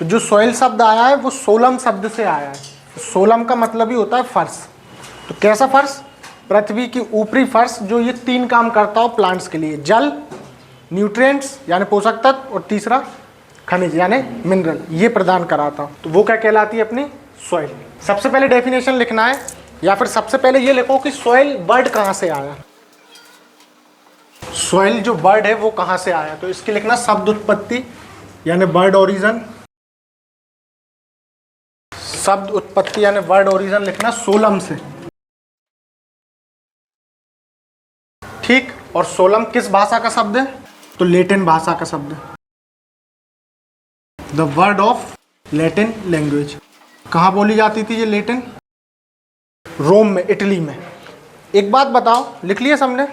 तो जो सॉइल शब्द आया है वो सोलम शब्द से आया है। सोलम का मतलब ही होता है फर्श। तो कैसा फर्श? पृथ्वी की ऊपरी फर्श जो ये 3 काम करता हो प्लांट्स के लिए, जल, न्यूट्रिएंट्स यानी पोषक तत्व, और तीसरा खनिज यानी मिनरल, ये प्रदान कराता हो। तो वो क्या कहलाती है? अपनी सॉइल। सबसे पहले डेफिनेशन लिखना है, या फिर सबसे पहले ये लिखो कि सॉइल वर्ड कहाँ से आया। सॉइल जो वर्ड है वो कहाँ से आया, तो इसकी लिखना शब्द उत्पत्ति यानी वर्ड ओरिजिन। शब्द उत्पत्ति यानी वर्ड ओरिजिन लिखना सोलम से, ठीक। और सोलम किस भाषा का शब्द है? तो लैटिन भाषा का शब्द है, the word of Latin language. कहाँ बोली जाती थी ये लैटिन? रोम में, इटली में। एक बात बताओ, लिख लिया सबने,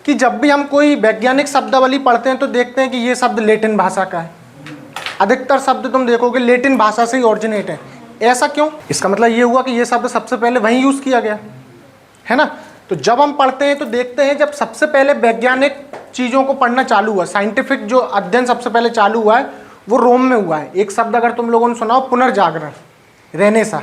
कि जब भी हम कोई वैज्ञानिक शब्दावली पढ़ते हैं तो देखते हैं कि ये शब्द लैटिन भाषा का है। अधिकतर शब्द तुम देखोगे लैटिन भाषा से ही ओरिजिनेट है। ऐसा क्यों? इसका मतलब ये हुआ कि ये शब्द सबसे पहले वहीं यूज किया गया है ना। तो जब हम पढ़ते हैं तो देखते हैं जब सबसे पहले वैज्ञानिक चीज़ों को पढ़ना चालू हुआ, साइंटिफिक जो अध्ययन सबसे पहले चालू हुआ है वो रोम में हुआ है। एक शब्द अगर तुम लोगों ने सुना हो, पुनर्जागरण, रेनेसा।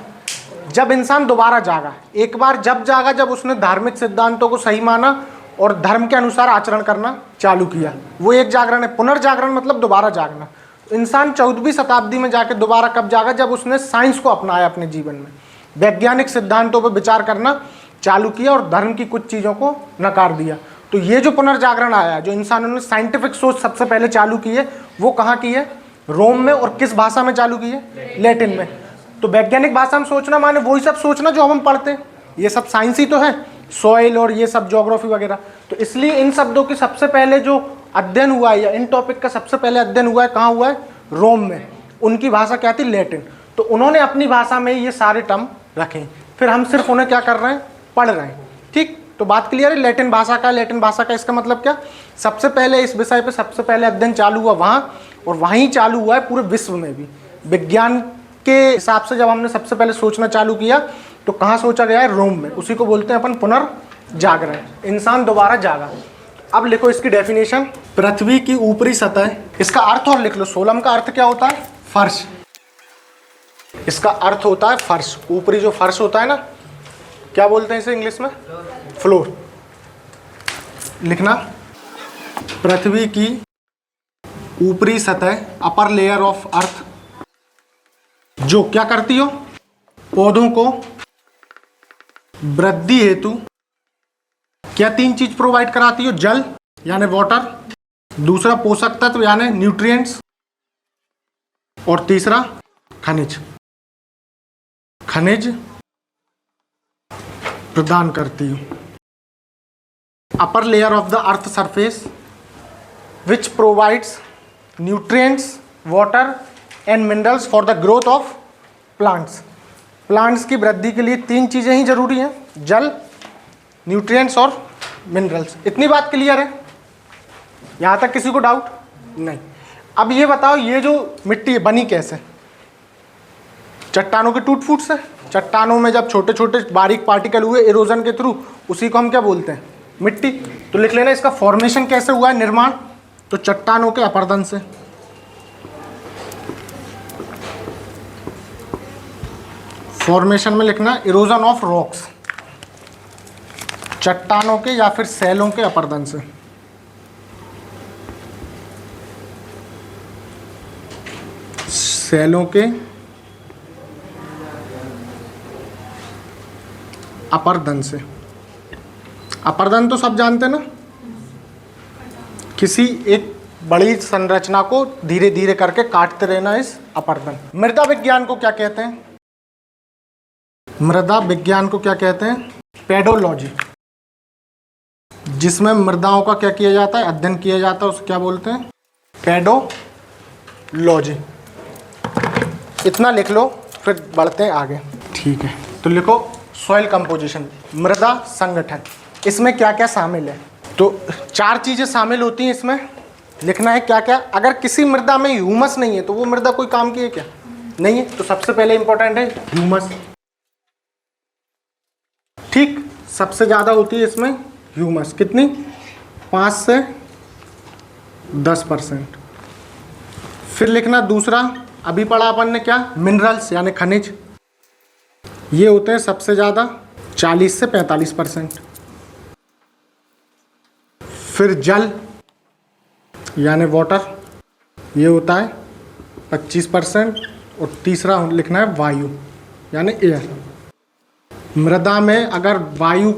जब इंसान दोबारा जागा, एक बार जब जागा जब उसने धार्मिक सिद्धांतों को सही माना और धर्म के अनुसार आचरण करना चालू किया, वो एक जागरण है। पुनर्जागरण मतलब दोबारा जागना। इंसान 14वीं शताब्दी में जाके दोबारा कब जागा? जब उसने साइंस को अपनाया अपने जीवन में, वैज्ञानिक सिद्धांतों पर विचार करना चालू किया और धर्म की कुछ चीज़ों को नकार दिया। तो ये जो पुनर्जागरण आया, जो इंसानों ने साइंटिफिक सोच सबसे पहले चालू की है, वो कहाँ की है? रोम में। और किस भाषा में चालू की है? लैटिन में। तो वैज्ञानिक भाषा में सोचना माने वही सब सोचना जो हम पढ़ते हैं, ये सब साइंस ही तो है, सॉइल और ये सब ज्योग्राफी वगैरह। तो इसलिए इन शब्दों की सबसे पहले जो अध्ययन हुआ है, या इन टॉपिक का सबसे पहले अध्ययन हुआ है, कहाँ हुआ है? रोम में। उनकी भाषा क्या थी? लैटिन। तो उन्होंने अपनी भाषा में ये सारे टर्म रखे, फिर हम सिर्फ उन्हें क्या कर रहे हैं? पढ़ रहे हैं, ठीक। तो बात क्लियर है? लैटिन भाषा का, लैटिन भाषा का इसका मतलब क्या? सबसे पहले इस विषय पे सबसे पहले अध्ययन चालू हुआ वहाँ, और वहीं चालू हुआ है पूरे विश्व में भी। विज्ञान के हिसाब से जब हमने सबसे पहले सोचना चालू किया तो कहाँ सोचा गया है? रोम में। उसी को बोलते हैं अपन पुनर्जागरण, इंसान दोबारा जागा। अब लिखो इसकी डेफिनेशन, पृथ्वी की ऊपरी सतह। इसका अर्थ और लिख लो, सोलम का अर्थ क्या होता है? फर्श। इसका अर्थ होता है फर्श। ऊपरी जो फर्श होता है ना, क्या बोलते हैं इसे इंग्लिश में? फ्लोर। लिखना, पृथ्वी की ऊपरी सतह, अपर लेयर ऑफ अर्थ, जो क्या करती हो? पौधों को वृद्धि हेतु क्या 3 चीज प्रोवाइड कराती हो? जल यानी वाटर, दूसरा पोषक तत्व यानी न्यूट्रिएंट्स, और तीसरा खनिज। खनिज प्रदान करती हो। Upper layer of the earth surface which provides nutrients, water and minerals for the growth of plants. Plants की वृद्धि के लिए 3 चीज़ें ही जरूरी हैं, जल, न्यूट्रिएंट्स और मिनरल्स। इतनी बात क्लियर है? यहाँ तक किसी को डाउट नहीं? अब ये बताओ, ये जो मिट्टी बनी कैसे? चट्टानों के टूट फूट से। चट्टानों में जब छोटे छोटे बारीक पार्टिकल हुए इरोजन के थ्रू, उसी को हम क्या बोलते हैं? मिट्टी। तो लिख लेना इसका फॉर्मेशन कैसे हुआ है, निर्माण? तो चट्टानों के अपरदन से। फॉर्मेशन में लिखना इरोजन ऑफ रॉक्स, चट्टानों के या फिर सेलों के अपरदन से। सेलों के अपरदन से। अपरदन तो सब जानते हैं ना, किसी एक बड़ी संरचना को धीरे धीरे करके काटते रहना, इस अपरदन। मृदा विज्ञान को क्या कहते हैं? मृदा विज्ञान को क्या कहते हैं? पेडोलॉजी। जिसमें मृदाओं का क्या किया जाता है? अध्ययन किया जाता है, उसे क्या बोलते हैं? पेडोलॉजी। इतना लिख लो, फिर बढ़ते हैं आगे, ठीक है। तो लिखो सॉइल कंपोजिशन, मृदा संगठन। इसमें क्या क्या शामिल है? तो 4 चीज़ें शामिल होती हैं इसमें, लिखना है क्या क्या। अगर किसी मृदा में ह्यूमस नहीं है तो वो मृदा कोई काम की है क्या? नहीं है। तो सबसे पहले इंपॉर्टेंट है ह्यूमस, ठीक। सबसे ज़्यादा होती है इसमें ह्यूमस, कितनी? 5 से 10%। फिर लिखना दूसरा अभी पढ़ा अपन ने क्या, मिनरल्स यानी खनिज, ये होते हैं सबसे ज़्यादा 40 से 45%। फिर जल यानी वाटर, ये होता है 25%। और तीसरा लिखना है वायु यानी एयर। मृदा में अगर वायु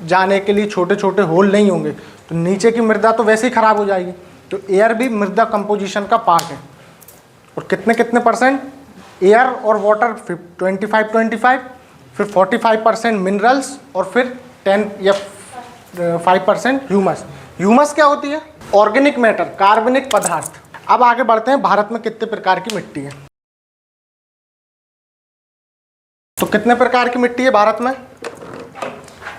जाने के लिए छोटे छोटे होल नहीं होंगे तो नीचे की मृदा तो वैसे ही खराब हो जाएगी। तो एयर भी मृदा कंपोजिशन का पार्ट है। और कितने कितने परसेंट, एयर और वाटर 25-25, फिर 45% मिनरल्स, और फिर 10 या 5% ह्यूमस। ह्यूमस क्या होती है, ऑर्गेनिक मैटर, कार्बनिक पदार्थ। अब आगे बढ़ते हैं, भारत में कितने प्रकार की मिट्टी है। तो कितने प्रकार की मिट्टी है भारत में,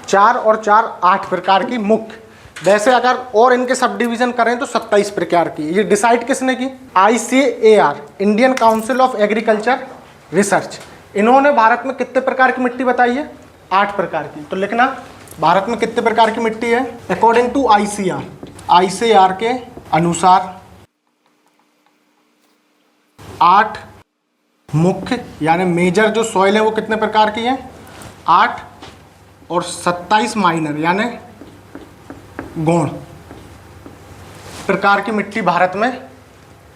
4 और 4 8 प्रकार की मुख्य। वैसे अगर और इनके सब डिवीजन करें तो 27 प्रकार की। ये डिसाइड किसने की, ICAR, Indian council of agriculture research. इन्होंने भारत में कितने प्रकार की मिट्टी बताई है, 8 प्रकार की। तो लिखना भारत में कितने प्रकार की मिट्टी है, अकॉर्डिंग टू ICAR के अनुसार 8 मुख्य यानी मेजर जो सॉइल है वो कितने प्रकार की है, 8, और 27 माइनर यानी गौण प्रकार की मिट्टी भारत में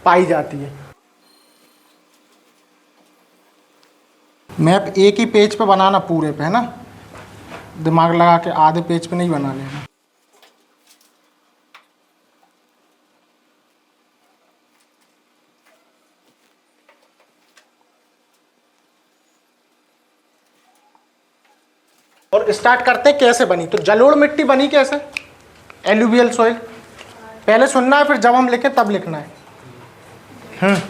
पाई जाती है। मैप एक ही पेज पे बनाना, पूरे पे, है ना, दिमाग लगा के आधे पेज पे नहीं बना लेना। और स्टार्ट करते हैं कैसे बनी। तो जलोढ़ मिट्टी बनी कैसे, एलुवियल सॉइल। पहले सुनना है, फिर जब हम लिखें तब लिखना है।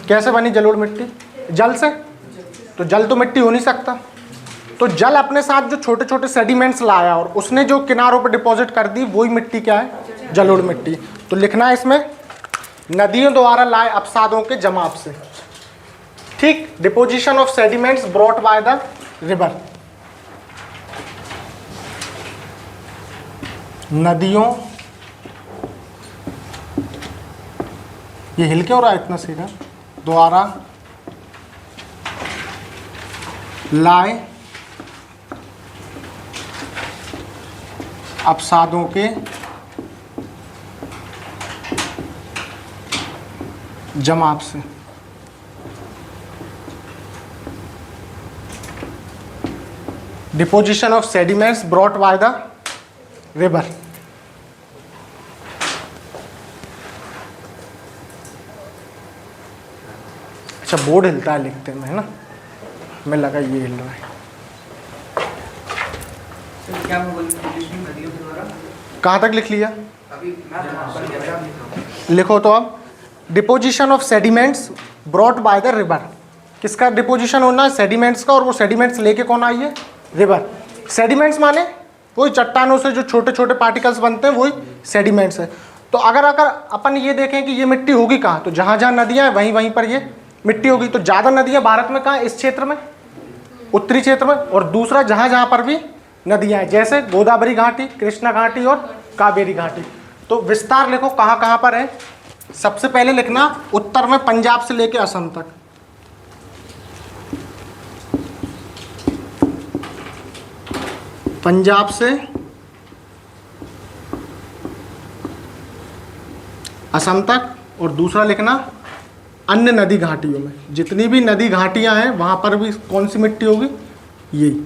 कैसे बनी जलोढ़ मिट्टी, जल से। तो जल तो मिट्टी हो नहीं सकता, तो जल अपने साथ जो छोटे छोटे सेडिमेंट्स लाया और उसने जो किनारों पर डिपॉजिट कर दी, वही मिट्टी क्या है, जलोढ़ मिट्टी। तो लिखना है इसमें, नदियों द्वारा लाए अपसादों के जमाव से। ठीक, deposition of sediments brought by the river. नदियों, ये हिल क्यों रहा है इतना सीधा, द्वारा लाए अपसादों के जमाव से। Deposition of sediments brought by the river. अच्छा, बोर्ड हिलता है लिखते में, है ना, मैं लगा ये हिल रहा है। क्या नदियों के द्वारा कहाँ तक लिख लिया, अभी लिखो तो अब, deposition of sediments brought by the river. किसका डिपोजिशन होना है, सेडिमेंट्स का। और वो सेडिमेंट्स लेके कौन आई है, रिवर। सेडिमेंट्स माने वही चट्टानों से जो छोटे छोटे पार्टिकल्स बनते हैं, वही सेडिमेंट्स है। तो अगर अपन ये देखें कि ये मिट्टी होगी कहाँ, तो जहाँ जहाँ नदियाँ हैं वहीं वहीं पर ये मिट्टी होगी। तो ज़्यादा नदियाँ भारत में कहाँ, इस क्षेत्र में, उत्तरी क्षेत्र में। और दूसरा जहाँ जहाँ पर भी नदियाँ हैं, जैसे गोदावरी घाटी, कृष्णा घाटी और कावेरी घाटी। तो विस्तार लिखो कहाँ कहाँ पर है। सबसे पहले लिखना उत्तर में पंजाब से लेके असम तक, पंजाब से असम तक। और दूसरा लिखना अन्य नदी घाटियों में, जितनी भी नदी घाटियां हैं वहां पर भी कौन सी मिट्टी होगी, यही,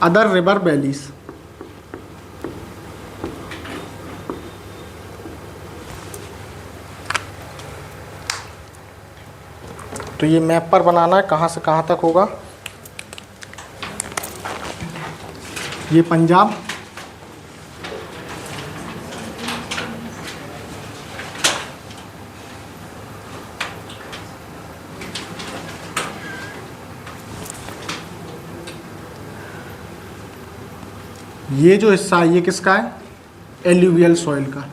अदर रिवर वैलीज। तो ये मैप पर बनाना है कहाँ से कहाँ तक होगा। ये पंजाब, ये जो हिस्सा है ये किसका है, एल्यूवियल सॉइल का।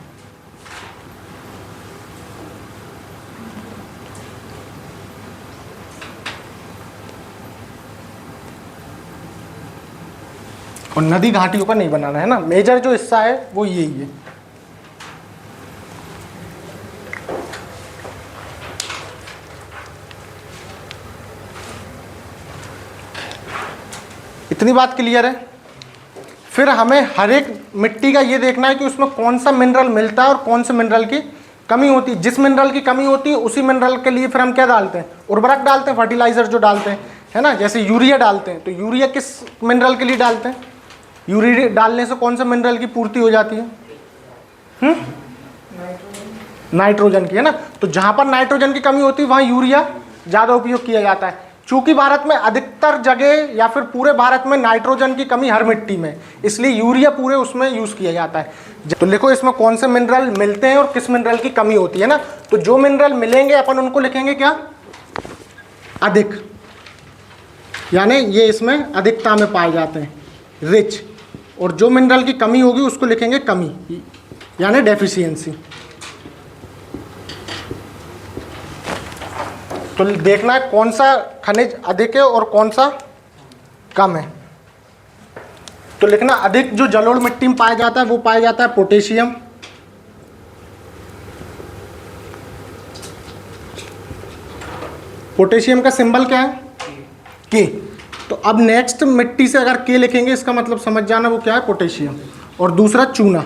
और नदी घाटियों का नहीं बनाना है ना, मेजर जो हिस्सा है वो यही है। इतनी बात क्लियर है। फिर हमें हर एक मिट्टी का ये देखना है कि उसमें कौन सा मिनरल मिलता है और कौन से मिनरल की कमी होती है। जिस मिनरल की कमी होती है उसी मिनरल के लिए फिर हम क्या डालते हैं, उर्वरक डालते हैं, फर्टिलाइजर जो डालते हैं, है ना। जैसे यूरिया डालते हैं तो यूरिया किस मिनरल के लिए डालते हैं, यूरिया डालने से कौन सा मिनरल की पूर्ति हो जाती है, नाइट्रोजन की, है ना। तो जहां पर नाइट्रोजन की कमी होती है वहां यूरिया ज़्यादा उपयोग किया जाता है। चूंकि भारत में अधिकतर जगह या फिर पूरे भारत में नाइट्रोजन की कमी हर मिट्टी में, इसलिए यूरिया पूरे उसमें यूज़ किया जाता है। तो लिखो इसमें कौन से मिनरल मिलते हैं और किस मिनरल की कमी होती है ना। तो जो मिनरल मिलेंगे अपन उनको लिखेंगे क्या, अधिक, यानी ये इसमें अधिकता में पाए जाते हैं, रिच। और जो मिनरल की कमी होगी उसको लिखेंगे कमी, यानी डेफिशिएंसी। तो देखना है कौन सा खनिज अधिक है और कौन सा कम है। तो लिखना अधिक जो जलोढ़ मिट्टी में पाया जाता है वो पाया जाता है पोटेशियम, पोटेशियम का सिंबल क्या है, के। तो अब नेक्स्ट मिट्टी से अगर के लिखेंगे इसका मतलब समझ जाना वो क्या है, पोटेशियम। और दूसरा चूना,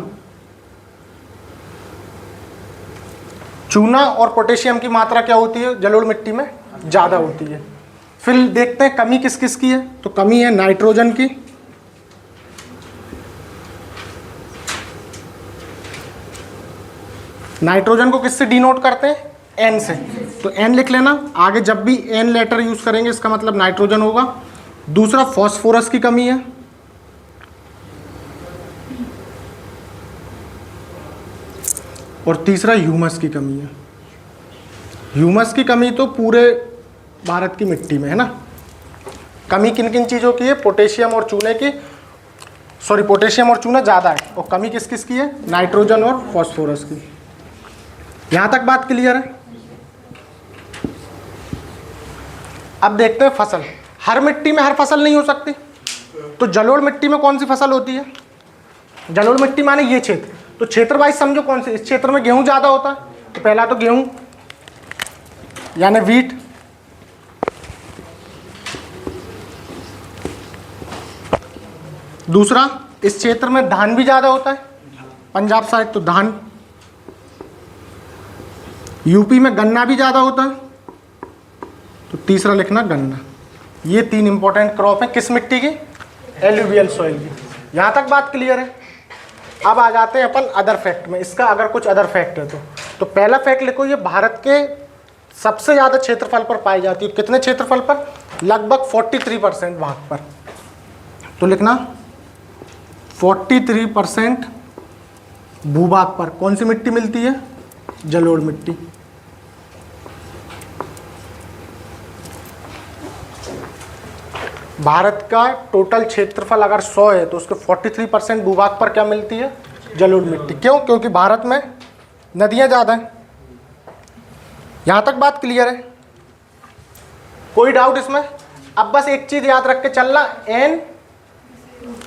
चूना और पोटेशियम की मात्रा क्या होती है जलोढ़ मिट्टी में, ज़्यादा होती है। फिर देखते हैं कमी किस किस की है। तो कमी है नाइट्रोजन की, नाइट्रोजन को किससे डिनोट करते हैं, एन से। तो एन लिख लेना, आगे जब भी एन लेटर यूज करेंगे इसका मतलब नाइट्रोजन होगा। दूसरा फॉस्फोरस की कमी है, और तीसरा ह्यूमस की कमी है। ह्यूमस की कमी तो पूरे भारत की मिट्टी में है ना। कमी किन किन चीज़ों की है, पोटेशियम और चूने की, सॉरी पोटेशियम और चूना ज़्यादा है, और कमी किस किस की है, नाइट्रोजन और फॉस्फोरस की। यहाँ तक बात क्लियर है। अब देखते हैं फसल। हर मिट्टी में हर फसल नहीं हो सकती, तो जलोढ़ मिट्टी में कौन सी फसल होती है, जलोढ़ मिट्टी माने ये क्षेत्र। तो क्षेत्र वाइज समझो कौन से, इस क्षेत्र में गेहूं ज़्यादा होता है तो पहला तो गेहूं यानी वीट, दूसरा इस क्षेत्र में धान भी ज़्यादा होता है, पंजाब साइड तो धान, यूपी में गन्ना भी ज़्यादा होता है, तो तीसरा लिखना गन्ना। ये तीन इंपॉर्टेंट क्रॉप है किस मिट्टी की, एलुवियल सॉइल की। यहाँ तक बात क्लियर है। अब आ जाते हैं अपन अदर फैक्ट में। इसका अगर कुछ अदर फैक्ट है तो पहला फैक्ट लिखो, ये भारत के सबसे ज़्यादा क्षेत्रफल पर पाई जाती है। कितने क्षेत्रफल पर, लगभग 43% भाग पर। तो लिखना 43% भूभाग पर कौन सी मिट्टी मिलती है, जलोढ़ मिट्टी। भारत का टोटल क्षेत्रफल अगर 100 है तो उसके 43% भूभाग पर क्या मिलती है, जलोढ़ मिट्टी। क्यों, क्योंकि भारत में नदियां ज़्यादा हैं। यहाँ तक बात क्लियर है, कोई डाउट इसमें। अब बस एक चीज़ याद रख के चलना, एन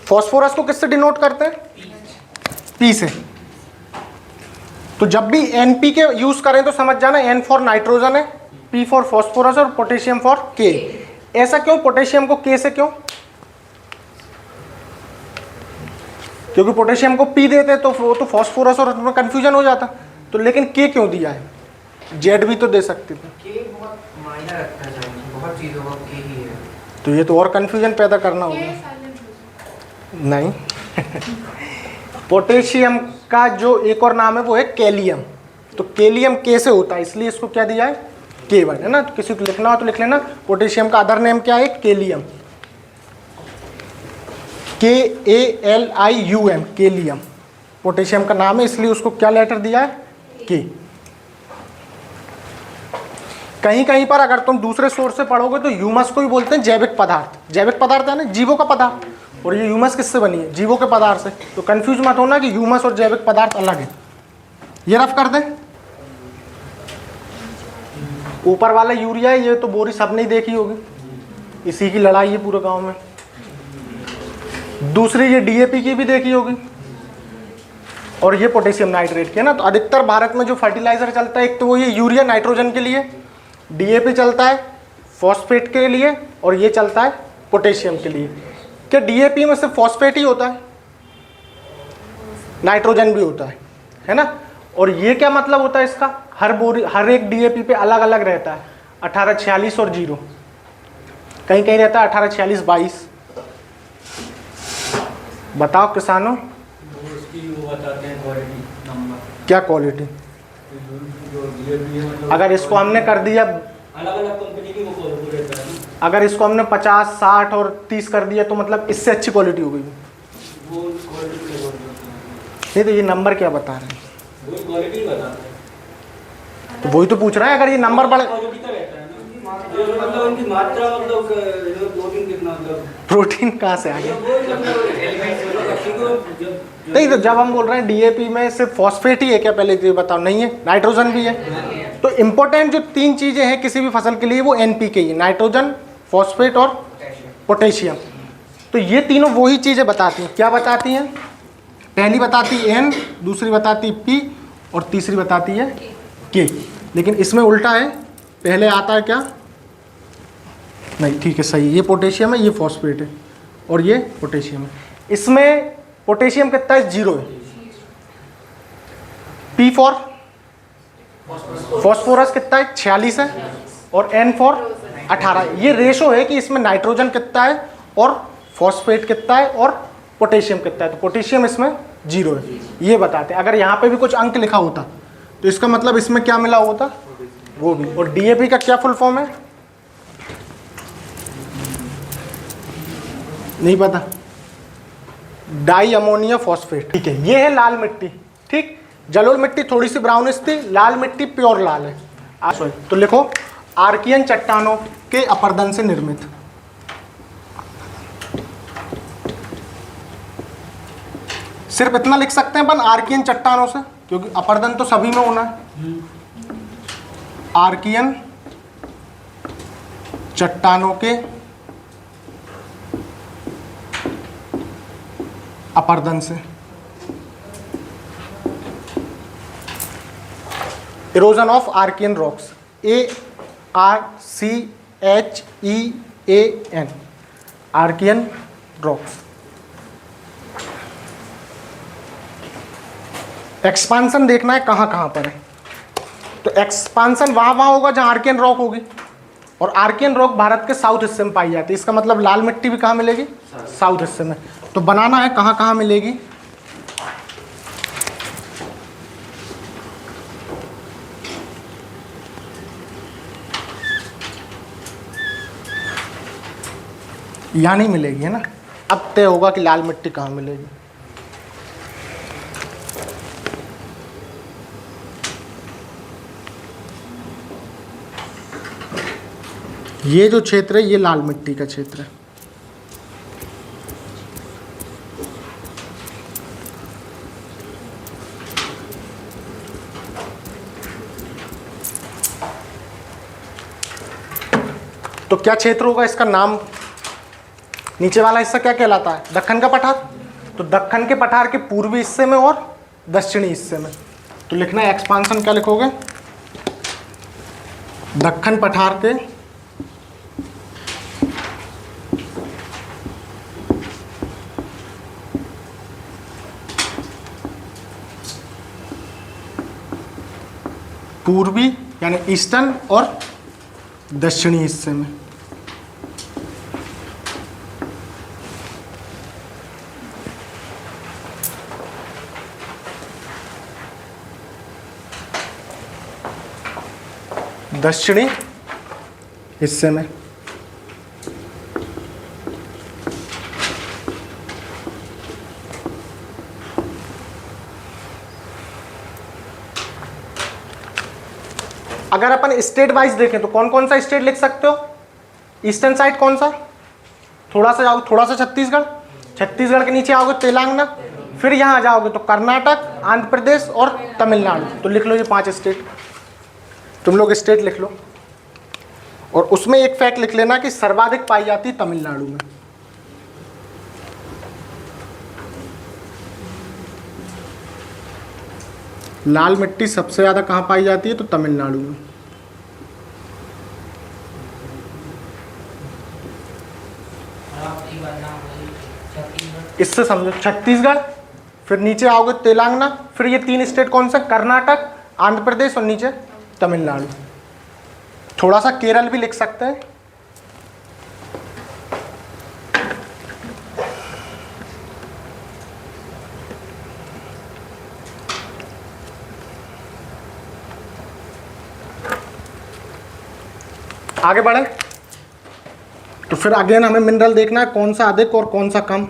फॉस्फोरस को किससे डिनोट करते हैं, पी से। तो जब भी एनपी के यूज़ करें तो समझ जाना एन फॉर नाइट्रोजन है, पी फॉर फॉस्फोरस और पोटेशियम फॉर के। ऐसा क्यों, पोटेशियम को के से क्यों, क्योंकि पोटेशियम को पी देते तो वो तो फॉस्फोरस और उसमें कंफ्यूजन हो जाता। तो लेकिन के क्यों दिया है, जेड भी तो दे सकते थे। के बहुत मायने रखता है, बहुत चीज़ों का के ही है। तो ये तो और कंफ्यूजन पैदा करना होगा। नहीं पोटेशियम का जो एक और नाम है वो है कैलियम। तो कैलियम के से होता है, इसलिए इसको क्या दिया है, K1 है ना। तो किसी को लिखना हो तो लिख लेना, पोटेशियम का अदर नेम क्या है, कैलियम, KALIUM, कैलियम पोटेशियम का नाम है, इसलिए उसको क्या लेटर दिया है, के। कहीं कहीं पर अगर तुम दूसरे सोर्स से पढ़ोगे तो ह्यूमस को ही बोलते हैं जैविक पदार्थ। जैविक पदार्थ है ना, जीवों का पदार्थ, और ये ह्यूमस किससे बनी है, जीवों के पदार्थ से। तो कंफ्यूज मत होना कि ह्यूमस और जैविक पदार्थ अलग है। ये रफ कर दें। ऊपर वाला यूरिया है, ये तो बोरी सबने ही देखी होगी, इसी की लड़ाई है पूरे गांव में। दूसरी ये DAP की भी देखी होगी, और ये पोटेशियम नाइट्रेट की है ना। तो अधिकतर भारत में जो फर्टिलाइजर चलता है, एक तो वो ये यूरिया नाइट्रोजन के लिए, DAP चलता है फॉस्फेट के लिए, और ये चलता है पोटेशियम के लिए। क्या डीएपी में सिर्फ फॉस्फेट ही होता है? नाइट्रोजन भी होता है ना? और ये क्या मतलब होता है इसका? हर एक डीएपी पे अलग अलग रहता है, 1846 और 0, कहीं कहीं रहता है 1846 22। बताओ किसानों, उसकी वो बताते हैं क्वालिटी नंबर, क्या क्वालिटी? जो DAP है मतलब अगर इसको हमने कर दिया, अलग अलग कंपनी की वो रहता है ना, अगर इसको हमने 50 60 और 30 कर दिया तो मतलब इससे अच्छी क्वालिटी हो गई। वो क्वालिटी के बोल देते हैं, नहीं तो ये नंबर क्या बता रहे हैं? वो क्वालिटी ही बताते हैं। तो वही तो पूछ रहे हैं, अगर ये नंबर बढ़, क्वालिटी का रहता है ना, ये मतलब उनकी मात्रा मतलब प्रोटीन कितना मतलब प्रोटीन कहाँ से आ गया? वो मतलब एलिमेंट्स नहीं तो जब हम बोल रहे हैं डीएपी में सिर्फ फॉस्फेट ही है क्या, पहले तो ये बताओ। नहीं है, नाइट्रोजन भी है। तो इंपॉर्टेंट जो 3 चीजें हैं किसी भी फसल के लिए वो एनपीके ही है, नाइट्रोजन, फॉस्फेट और पोटेशियम। तो ये तीनों वही चीजें बताती हैं। क्या बताती हैं? पहली बताती है एन, दूसरी बताती है पी और तीसरी बताती है के। लेकिन इसमें उल्टा है, पहले आता है क्या? नहीं ठीक है, सही, ये पोटेशियम है, ये फॉस्फेट है और ये पोटेशियम है। इसमें पोटेशियम कितना है? 0 है। पी फॉर फॉस्फोरस कितना है? 46 है। और एन फॉर 18। ये रेशो है कि इसमें नाइट्रोजन कितना है और फॉस्फेट कितना है और पोटेशियम कितना है। तो पोटेशियम इसमें 0 है, ये बताते हैं। अगर यहाँ पे भी कुछ अंक लिखा होता तो इसका मतलब इसमें क्या मिला होता, वो भी। और डीएपी का क्या फुल फॉर्म है? नहीं पता? Di ammonia phosphate. ठीक है, ये है लाल मिट्टी। ठीक, जलोढ़ मिट्टी थोड़ी सी ब्राउनिश थी, लाल मिट्टी प्योर लाल है। तो लिखो, आर्कियन चट्टानों के अपरदन से निर्मित। सिर्फ इतना लिख सकते हैं अपन, आर्कियन चट्टानों से, क्योंकि अपरदन तो सभी में होना है। आर्कियन चट्टानों के अपरदन से। Erosion of archean rocks, ARCHEAN, archean rocks. Expansion देखना है कहाँ कहाँ पर है। तो एक्सपांसन वहाँ होगा जहाँ आर्कियन रॉक होगी, और आर्कियन रॉक भारत के साउथ हिस्से में पाई जाती है। इसका मतलब लाल मिट्टी भी कहाँ मिलेगी? साउथ हिस्से में। तो बनाना है कहाँ कहाँ मिलेगी। यहाँ नहीं मिलेगी, है ना? अब तय होगा कि लाल मिट्टी कहाँ मिलेगी। ये जो क्षेत्र है ये लाल मिट्टी का क्षेत्र है। तो क्या क्षेत्र होगा इसका नाम? नीचे वाला हिस्सा क्या कहलाता है? दक्कन का पठार। तो दक्कन के पठार के पूर्वी हिस्से में और दक्षिणी हिस्से में। तो लिखना है एक्सपांसन, क्या लिखोगे? दक्कन पठार के पूर्वी यानी ईस्टर्न और दक्षिणी हिस्से में। दक्षिणी हिस्से में। अगर अपन स्टेट वाइज देखें तो कौन कौन सा स्टेट लिख सकते हो? ईस्टर्न साइड कौन सा? थोड़ा सा जाओगे, थोड़ा सा छत्तीसगढ़, छत्तीसगढ़ के नीचे आओगे तेलंगाना, फिर यहाँ आ जाओगे तो कर्नाटक, आंध्र प्रदेश और तमिलनाडु। तो लिख लो ये 5 स्टेट। तुम लोग स्टेट लिख लो, और उसमें एक फैक्ट लिख लेना कि सर्वाधिक पाई जाती है तमिलनाडु में। लाल मिट्टी सबसे ज़्यादा कहाँ पाई जाती है? तो तमिलनाडु में। इससे समझो छत्तीसगढ़, फिर नीचे आओगे तेलंगाना, फिर ये 3 स्टेट कौन सा, कर्नाटक, आंध्र प्रदेश और नीचे तमिलनाडु। थोड़ा सा केरल भी लिख सकते हैं। आगे बढ़े तो फिर अगेन हमें मिनरल देखना है कौन सा अधिक और कौन सा कम,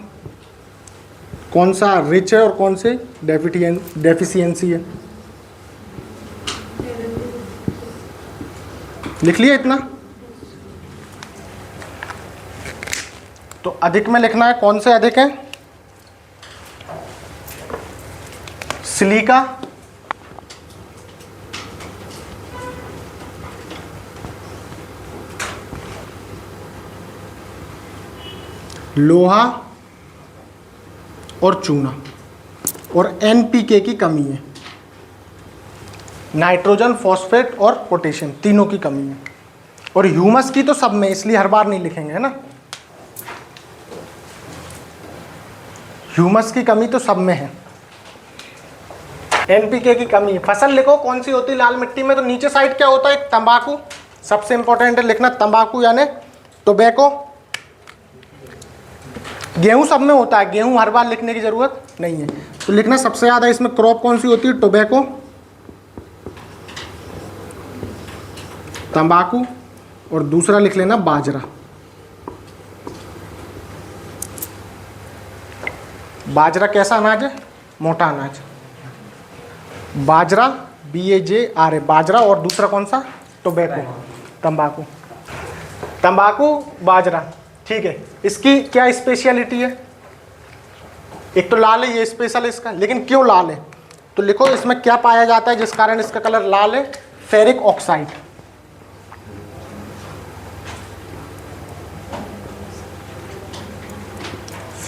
कौन सा रिच है और कौन से डेफिशिएंसी है। लिख लिया इतना। तो अधिक में लिखना है कौन से अधिक है, सिलिका, लोहा और चूना, और एनपीके की कमी है, नाइट्रोजन, फॉस्फेट और पोटेशियम तीनों की कमी है। और ह्यूमस की तो सब में, इसलिए हर बार नहीं लिखेंगे, है ना। ह्यूमस की कमी तो सब में है, एनपीके की कमी है। फसल लिखो कौन सी होती है लाल मिट्टी में, तो नीचे साइड क्या होता है, एक तंबाकू, सबसे इंपॉर्टेंट है लिखना तंबाकू यानी टोबैको। गेहूं सब में होता है, गेहूं हर बार लिखने की जरूरत नहीं है। तो लिखना सबसे ज्यादा इसमें क्रॉप कौन सी होती है, टोबैको, तंबाकू, और दूसरा लिख लेना बाजरा। बाजरा कैसा अनाज है, मोटा अनाज। बाजरा BAJRA बाजरा, और दूसरा कौन सा, टोबैको, तंबाकू। तंबाकू बाजरा, ठीक है। इसकी क्या स्पेशलिटी है, एक तो लाल है, ये स्पेशल इसका, लेकिन क्यों लाल है, तो लिखो इसमें क्या पाया जाता है जिस कारण इसका कलर लाल है, फेरिक ऑक्साइड।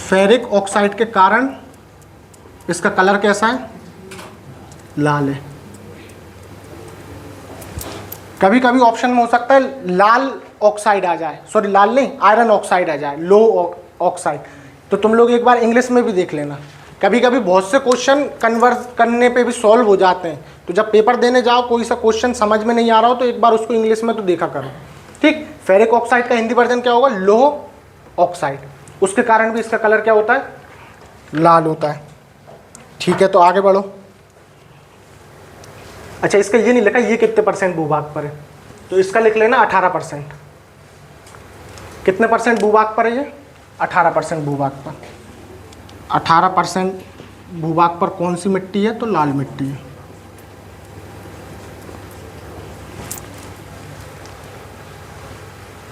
फेरिक ऑक्साइड के कारण इसका कलर कैसा है, लाल है। कभी कभी ऑप्शन में हो सकता है लाल ऑक्साइड आ जाए, सॉरी लाल नहीं, आयरन ऑक्साइड आ जाए, लो ऑक्साइड। तो तुम लोग एक बार इंग्लिश में भी देख लेना, कभी कभी बहुत से क्वेश्चन कन्वर्ट करने पे भी सॉल्व हो जाते हैं। तो जब पेपर देने जाओ कोई सा क्वेश्चन समझ में नहीं आ रहा हो तो एक बार उसको इंग्लिश में तो देखा करो, ठीक। फेरिक ऑक्साइड का हिंदी वर्जन क्या होगा, लोह ऑक्साइड। उसके कारण भी इसका कलर क्या होता है, लाल होता है, ठीक है। तो आगे बढ़ो। अच्छा, इसका ये नहीं लिखा ये कितने परसेंट भूभाग पर है, तो इसका लिख लेना 18%। कितने परसेंट भूभाग पर है ये, 18% भूभाग पर। 18% भूभाग पर कौन सी मिट्टी है, तो लाल मिट्टी है।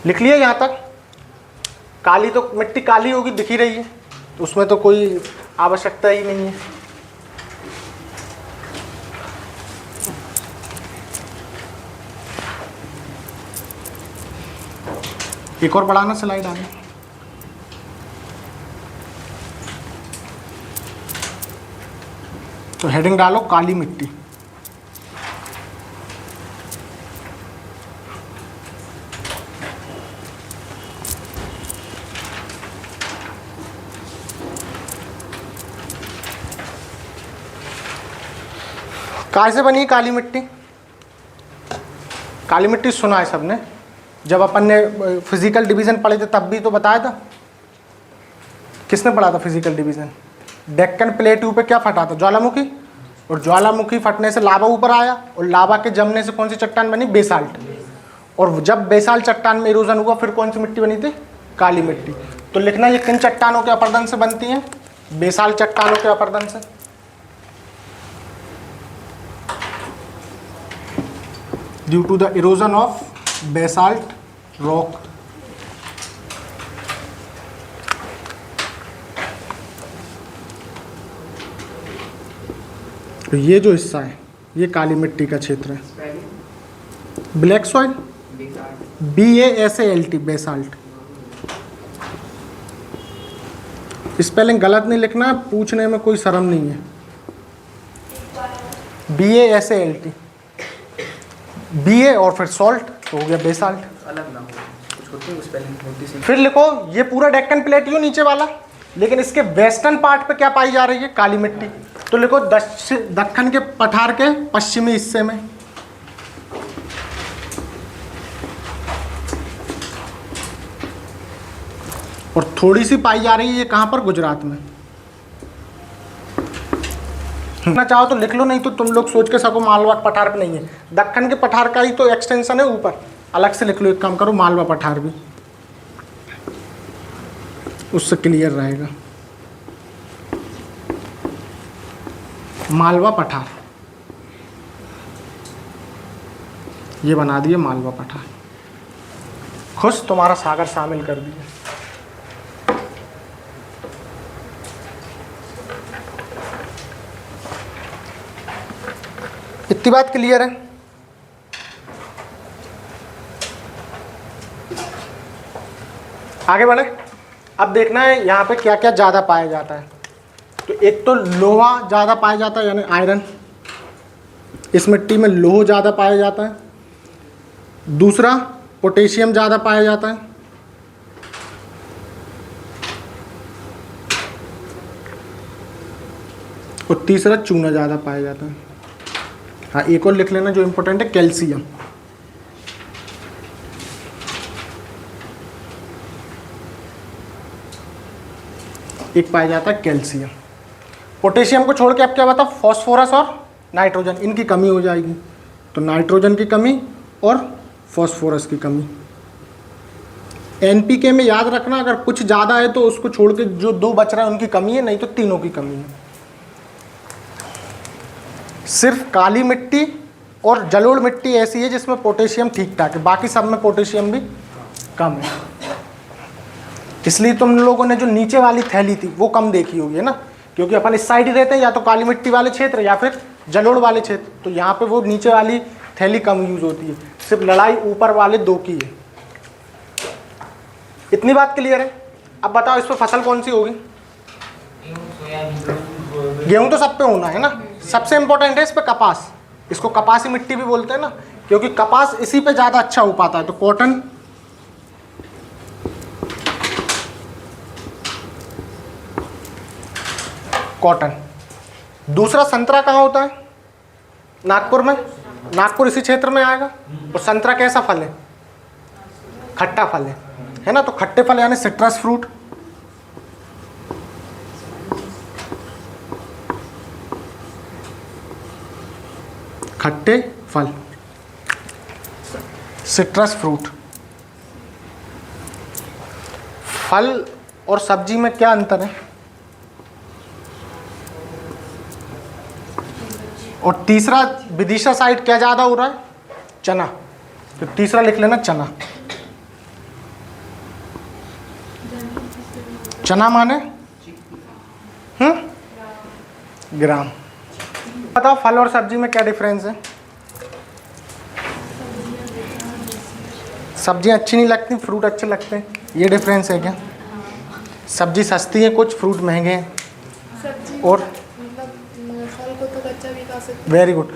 लिख लिया यहाँ तक। काली तो मिट्टी काली होगी, दिख ही रही है, तो उसमें तो कोई आवश्यकता ही नहीं है। एक और बढ़ाना स्लाइड आगे। तो हेडिंग डालो काली मिट्टी। कहाँ से बनी काली मिट्टी, काली मिट्टी सुना है सबने, जब अपन ने फिजिकल डिवीजन पढ़े थे तब भी तो बताया था। किसने पढ़ा था फिजिकल डिवीजन, डेक्कन प्लेट्यू पे क्या फटा था, ज्वालामुखी, और ज्वालामुखी फटने से लावा ऊपर आया, और लावा के जमने से कौन सी चट्टान बनी, बेसाल्ट। और जब बेसाल्ट चट्टान में इरोजन हुआ फिर कौन सी मिट्टी बनी थी, काली मिट्टी। तो लिखना ये किन चट्टानों के अपरदन से बनती हैं, बेसाल्ट चट्टानों के अपरदन से। Due to the erosion of basalt rock. तो ये जो हिस्सा है ये काली मिट्टी का क्षेत्र है। Black soil, BASALT basalt. Spelling गलत नहीं लिखना, पूछने में कोई शर्म नहीं है। BASALT, BA और फिर सॉल्ट तो हो गया बेसाल्ट। अलग ना हो, कुछ होती है स्पेलिंग होती सी। फिर लिखो ये पूरा डेक्कन प्लेट्यू नीचे वाला, लेकिन इसके वेस्टर्न पार्ट पे क्या पाई जा रही है? काली मिट्टी। तो लिखो दक्कन के पठार के पश्चिमी हिस्से में। और थोड़ी सी पाई जा रही है ये कहां पर? गुजरात में। ना चाहो तो लिख लो, नहीं तो तुम लोग सोच के सको मालवा पठार पे नहीं है। दक्कन के पठार का ही तो एक्सटेंशन है ऊपर, अलग से लिख लो। एक काम करो, मालवा पठार भी, उससे क्लियर रहेगा। मालवा पठार, ये बना दिए मालवा पठार। खुश, तुम्हारा सागर शामिल कर दिया। इतनी बात क्लियर है? आगे बढ़े। अब देखना है यहाँ पे क्या क्या ज़्यादा पाया जाता है। तो एक तो लोहा ज़्यादा पाया जाता है, यानी आयरन। इस मिट्टी में लोह ज़्यादा पाया जाता है। दूसरा, पोटेशियम ज़्यादा पाया जाता है। और तीसरा, चूना ज़्यादा पाया जाता है। हाँ, एक और लिख लेना जो इम्पोर्टेंट है, कैल्शियम। एक पाया जाता है कैल्शियम। पोटेशियम को छोड़ के अब क्या बता? फॉस्फोरस और नाइट्रोजन, इनकी कमी हो जाएगी। तो नाइट्रोजन की कमी और फॉस्फोरस की कमी। एनपीके में याद रखना, अगर कुछ ज़्यादा है तो उसको छोड़ के जो दो बच रहा है उनकी कमी है, नहीं तो तीनों की कमी है। सिर्फ काली मिट्टी और जलोढ़ मिट्टी ऐसी है जिसमें पोटेशियम ठीक ठाक है, बाकी सब में पोटेशियम भी कम है। इसलिए तुम लोगों ने जो नीचे वाली थैली थी वो कम देखी होगी, है ना, क्योंकि अपन इस साइड ही रहते हैं, या तो काली मिट्टी वाले क्षेत्र या फिर जलोढ़ वाले क्षेत्र। तो यहाँ पे वो नीचे वाली थैली कम यूज होती है, सिर्फ लड़ाई ऊपर वाले दो की है। इतनी बात क्लियर है? अब बताओ इस पर फसल कौन सी होगी? गेहूं तो सब पे होना है ना। सबसे इंपॉर्टेंट है इस पे कपास। इसको कपासी मिट्टी भी बोलते हैं ना, क्योंकि कपास इसी पे ज़्यादा अच्छा हो पाता है। तो कॉटन, कॉटन। दूसरा, संतरा कहाँ होता है? नागपुर में। नागपुर इसी क्षेत्र में आएगा। और संतरा कैसा फल है? खट्टा फल है ना। तो खट्टे फल यानी सिट्रस फ्रूट। खट्टे फल, सिट्रस फ्रूट। फल और सब्जी में क्या अंतर है? और तीसरा, विदिशा साइड क्या ज़्यादा हो रहा है? चना। तो तीसरा लिख लेना, चना। चना माने ग्राम। बताओ फल और सब्जी में क्या डिफरेंस है? सब्जियां अच्छी नहीं लगती, फ्रूट अच्छे लगते हैं, ये डिफरेंस है क्या? सब्जी सस्ती है कुछ, फ्रूट महंगे हैं। और फल को तो कच्चा भी खा सकते। Very good.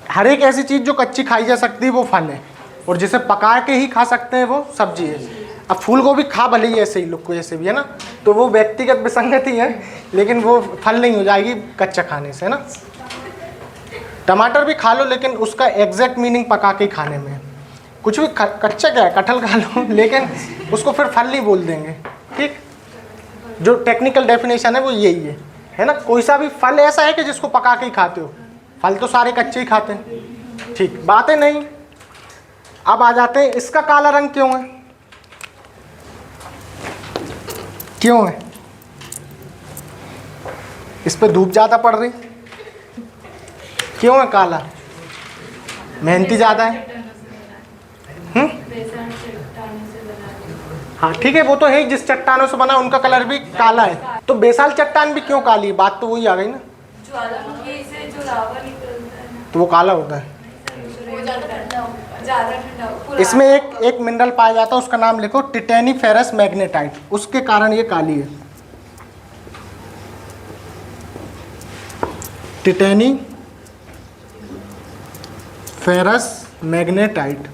हर एक ऐसी चीज़ जो कच्ची खाई जा सकती है वो फल है, और जिसे पका के ही खा सकते हैं वो सब्जी है। अब फूल गोभी खा भले ही ऐसे ही, लोग को ऐसे भी, है ना, तो वो व्यक्तिगत विसंगति है, लेकिन वो फल नहीं हो जाएगी कच्चा खाने से, है ना। टमाटर भी खा लो, लेकिन उसका एग्जैक्ट मीनिंग पका के खाने में है। कुछ भी कच्चा क्या है, कटहल खा लो, लेकिन उसको फिर फल नहीं बोल देंगे, ठीक। जो टेक्निकल डेफिनेशन है वो यही है ना। कोई सा भी फल ऐसा है कि जिसको पका के ही खाते हो? फल तो सारे कच्चे ही खाते हैं, ठीक, बातें नहीं। अब आ जाते हैं, इसका काला रंग क्यों है? क्यों है? इस पे धूप ज़्यादा पड़ रही, क्यों है काला? मेहनती ज़्यादा है। हाँ ठीक है, वो तो है, जिस चट्टानों से बना उनका कलर भी काला है। तो बेसाल चट्टान भी क्यों काली है? बात तो वही आ गई ना, ज्वालामुखी से जो लावा निकलता है ना, तो वो काला होता है। वो ज़्यादा ठंडा होगा। इसमें एक मिनरल पाया जाता है, उसका नाम लिखो, टिटेनी फेरस मैग्नेटाइट, उसके कारण ये काली है। Titaniferous magnetite.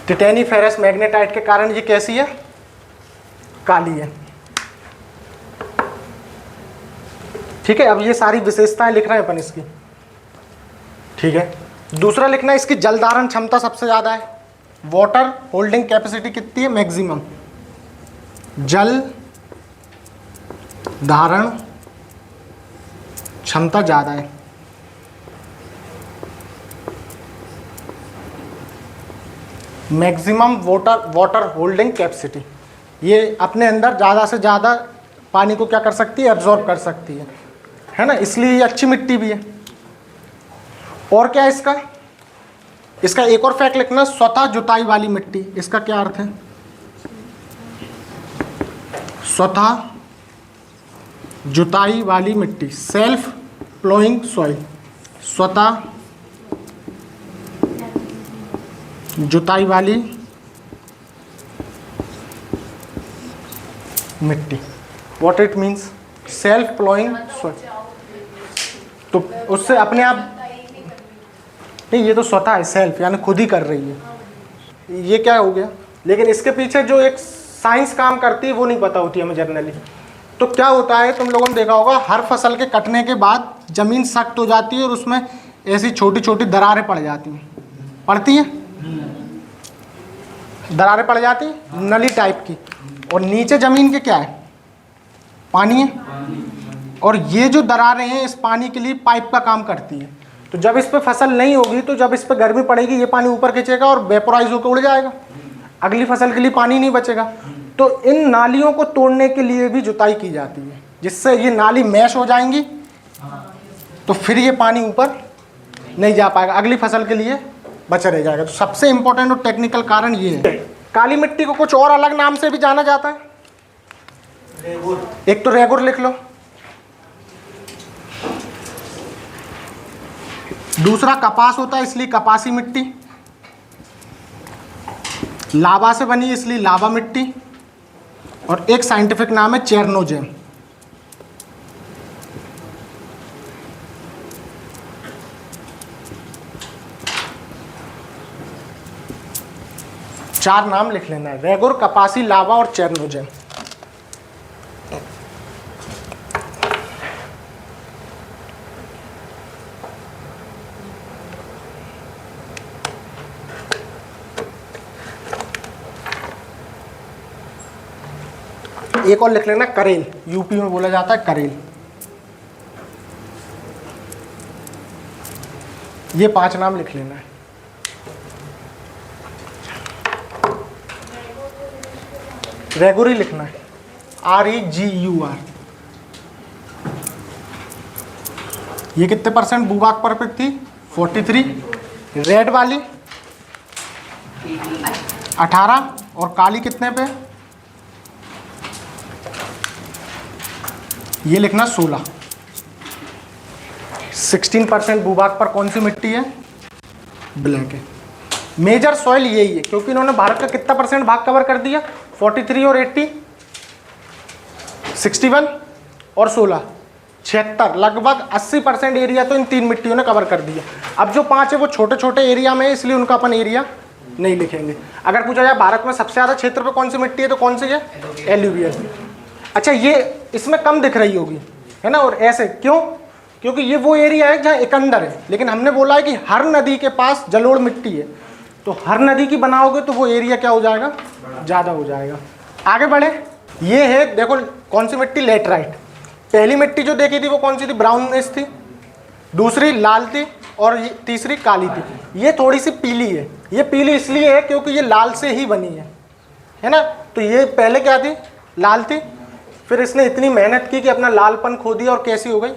Titaniferous magnetite के कारण ये कैसी है, काली है। ठीक है, अब ये सारी विशेषताएं लिख रहे हैं अपन इसकी। ठीक है, दूसरा लिखना है इसकी जल धारण क्षमता सबसे ज्यादा है। वाटर होल्डिंग कैपेसिटी कितनी है, मैक्सिमम। जल धारण क्षमता ज्यादा है। मैक्सिमम वाटर होल्डिंग कैपेसिटी, ये अपने अंदर ज़्यादा से ज़्यादा पानी को क्या कर सकती है, एब्जॉर्ब कर सकती है ना, इसलिए ये अच्छी मिट्टी भी है। और क्या है इसका, इसका एक और फैक्ट लिखना, स्वतः जुताई वाली मिट्टी। इसका क्या अर्थ है, स्वतः जुताई वाली मिट्टी, सेल्फ प्लोइंग सॉइल, स्वतः जुताई वाली मिट्टी। What it means, self ploughing soil, तो उससे अपने आप नहीं, ये तो स्वतः है, सेल्फ यानी खुद ही कर रही है। ये क्या हो गया, लेकिन इसके पीछे जो एक साइंस काम करती है वो नहीं पता होती हमें जनरली। तो क्या होता है, तुम लोगों ने देखा होगा, हर फसल के कटने के बाद जमीन सख्त हो जाती है और उसमें ऐसी छोटी छोटी दरारें पड़ जाती हैं, पड़ती हैं, दरारें पड़ जाती हैं नली टाइप की, और नीचे जमीन के क्या है, पानी है, और ये जो दरारें हैं इस पानी के लिए पाइप का काम करती है। तो जब इस पे फसल नहीं होगी, तो जब इस पे गर्मी पड़ेगी, ये पानी ऊपर खींचेगा और वेपोराइज होकर उड़ जाएगा, अगली फसल के लिए पानी नहीं बचेगा। तो इन नालियों को तोड़ने के लिए भी जुताई की जाती है, जिससे ये नाली मैश हो जाएंगी, तो फिर ये पानी ऊपर नहीं जा पाएगा, अगली फसल के लिए बचा रह जाएगा। तो सबसे इंपॉर्टेंट और टेक्निकल कारण ये है। काली मिट्टी को कुछ और अलग नाम से भी जाना जाता है, एक तो रेगुर लिख लो, दूसरा कपास होता है इसलिए कपासी मिट्टी, लावा से बनी इसलिए लावा मिट्टी, और एक साइंटिफिक नाम है चेरनोजेम। चार नाम लिख लेना है, रेगुर, कपासी, लावा और चेरनोजेम। एक और लिख लेना करेल, यूपी में बोला जाता है करेल। ये पांच नाम लिख लेना है। रेगुर ही लिखना है, REGUR। ये कितने परसेंट भूभाग पर थी, 43। रेड वाली 18 और काली कितने पे, ये लिखना 16। 16% भूभाग पर कौन सी मिट्टी है, ब्लैक है। मेजर सॉइल यही है, क्योंकि इन्होंने भारत का कितना परसेंट भाग कवर कर दिया, 43 और 80, 61 और 16, 76, लगभग 80% एरिया तो इन तीन मिट्टियों ने कवर कर दिया। अब जो पांच है वो छोटे छोटे एरिया में है, इसलिए उनका अपन एरिया नहीं लिखेंगे। अगर पूछा जाए भारत में सबसे ज़्यादा क्षेत्र पे कौन सी मिट्टी है, तो कौन सी है, एलुवियल। अच्छा, ये इसमें कम दिख रही होगी, है ना, और ऐसे क्यों, क्योंकि ये वो एरिया है जहाँ एकंदर है, लेकिन हमने बोला है कि हर नदी के पास जलोढ़ मिट्टी है, तो हर नदी की बनाओगे तो वो एरिया क्या हो जाएगा, ज़्यादा हो जाएगा। आगे बढ़े, ये है देखो कौन सी मिट्टी, लेटराइट। पहली मिट्टी जो देखी थी वो कौन सी थी, ब्राउनिश थी, दूसरी लाल थी और तीसरी काली थी। ये थोड़ी सी पीली है, ये पीली इसलिए है क्योंकि ये लाल से ही बनी है ना। तो ये पहले क्या थी, लाल थी, फिर इसने इतनी मेहनत की कि अपना लालपन खो दिया और कैसी हो गई,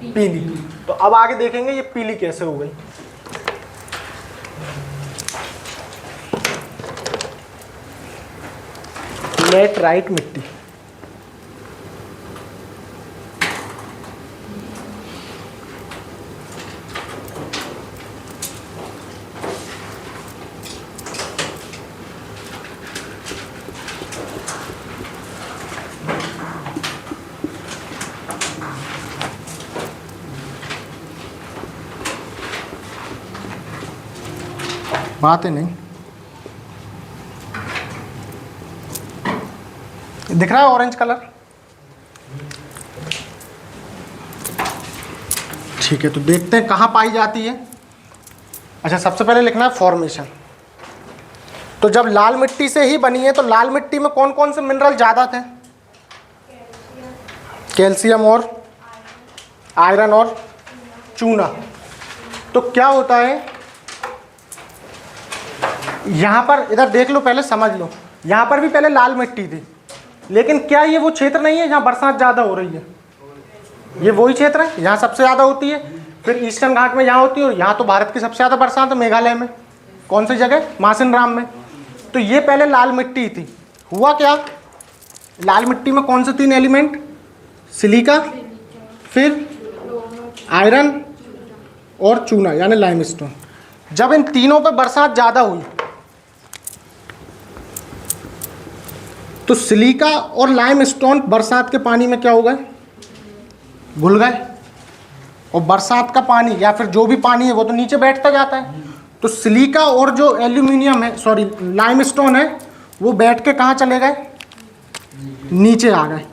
पीली। तो अब आगे देखेंगे ये पीली कैसे हो गई। लेटराइट मिट्टी, बात है नहीं। दिख रहा है ऑरेंज कलर? ठीक है, तो देखते हैं कहाँ पाई जाती है। अच्छा, सबसे पहले लिखना है फॉर्मेशन। तो जब लाल मिट्टी से ही बनी है तो लाल मिट्टी में कौन कौन से मिनरल ज़्यादा थे? कैल्शियम और आयरन और चूना। तो क्या होता है यहाँ पर, इधर देख लो पहले, समझ लो। यहाँ पर भी पहले लाल मिट्टी थी, लेकिन क्या ये वो क्षेत्र नहीं है जहाँ बरसात ज़्यादा हो रही है? ये वही क्षेत्र है, यहाँ सबसे ज़्यादा होती है। फिर ईस्टर्न घाट में यहाँ होती है, और यहाँ तो भारत की सबसे ज़्यादा बरसात है मेघालय में। कौन सी जगह? मासिनराम में। तो ये पहले लाल मिट्टी थी। हुआ क्या, लाल मिट्टी में कौन से 3 एलिमेंट? सिलिका, फिर आयरन और चूना यानी लाइमस्टोन। जब इन तीनों पे बरसात ज़्यादा हुई तो सिलिका और लाइमस्टोन बरसात के पानी में क्या हो गए? घुल गए। और बरसात का पानी या फिर जो भी पानी है वो तो नीचे बैठता जाता है। तो सिलिका और जो एल्यूमिनियम है, सॉरी लाइमस्टोन है, वो बैठ के कहाँ चले गए? नीचे आ गए।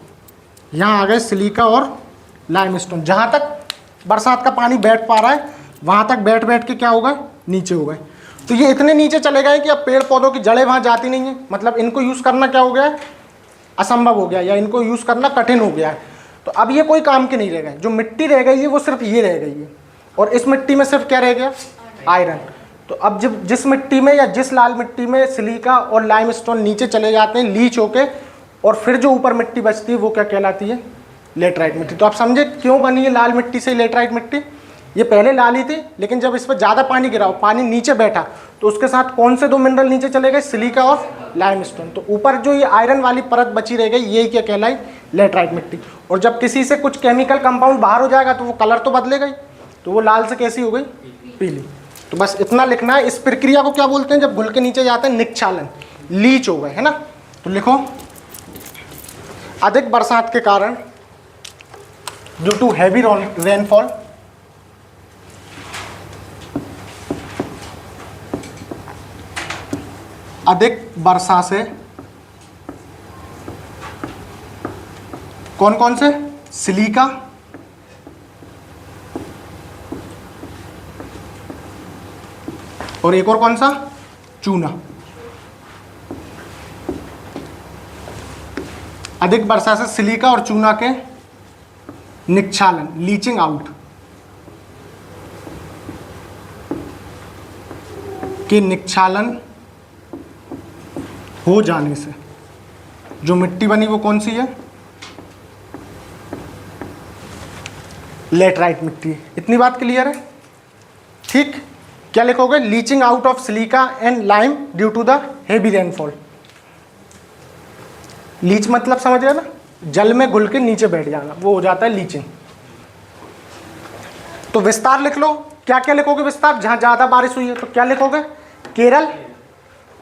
यहाँ आ गए सिलिका और लाइमस्टोन। जहाँ तक बरसात का पानी बैठ पा रहा है वहाँ तक बैठ बैठ के क्या हो गए? नीचे हो गए। तो ये इतने नीचे चले गए कि अब पेड़ पौधों की जड़ें वहाँ जाती नहीं है। मतलब इनको यूज़ करना क्या हो गया? असंभव हो गया, या इनको यूज़ करना कठिन हो गया है। तो अब ये कोई काम के नहीं रह गए। जो मिट्टी रह गई है वो सिर्फ ये रह गई है, और इस मिट्टी में सिर्फ क्या रह गया? आयरन। तो अब जब जिस मिट्टी में या जिस लाल मिट्टी में सिलिका और लाइमस्टोन नीचे चले जाते हैं लीच होके, और फिर जो ऊपर मिट्टी बचती है वो क्या कहलाती है? लेटराइट मिट्टी। तो आप समझे क्यों बनी है लाल मिट्टी से लेटराइट मिट्टी? ये पहले लाल ही थी, लेकिन जब इस पर ज़्यादा पानी गिरा, पानी नीचे बैठा, तो उसके साथ कौन से 2 मिनरल नीचे चले गए? सिलिका और लाइमस्टोन। तो ऊपर जो ये आयरन वाली परत बची रह गई, ये क्या कहलाई? लेटराइट मिट्टी। और जब किसी से कुछ केमिकल कंपाउंड बाहर हो जाएगा तो वो कलर तो बदलेगा ही, तो वो लाल से कैसी हो गई? पीली। तो बस इतना लिखना है। इस प्रक्रिया को क्या बोलते हैं? जब घुल के नीचे जाते हैं, निक्षालन, लीच हो गए, है ना। तो लिखो, अधिक बरसात के कारण, ड्यू टू हैवी रेनफॉल, अधिक वर्षा से कौन कौन से? सिलिका, और एक और कौन सा? चूना। अधिक वर्षा से सिलिका और चूना के निक्षालन, लीचिंग आउट के निक्षालन हो जाने से जो मिट्टी बनी वो कौन सी है? लेटराइट मिट्टी। इतनी बात क्लियर है? ठीक। क्या लिखोगे? Leaching out of silica and lime due to the heavy rainfall. Leach मतलब समझ गए ना, जल में घुल के नीचे बैठ जाना, वो हो जाता है लीचिंग। तो विस्तार लिख लो। क्या क्या लिखोगे विस्तार? जहां ज्यादा बारिश हुई है तो क्या लिखोगे? केरल।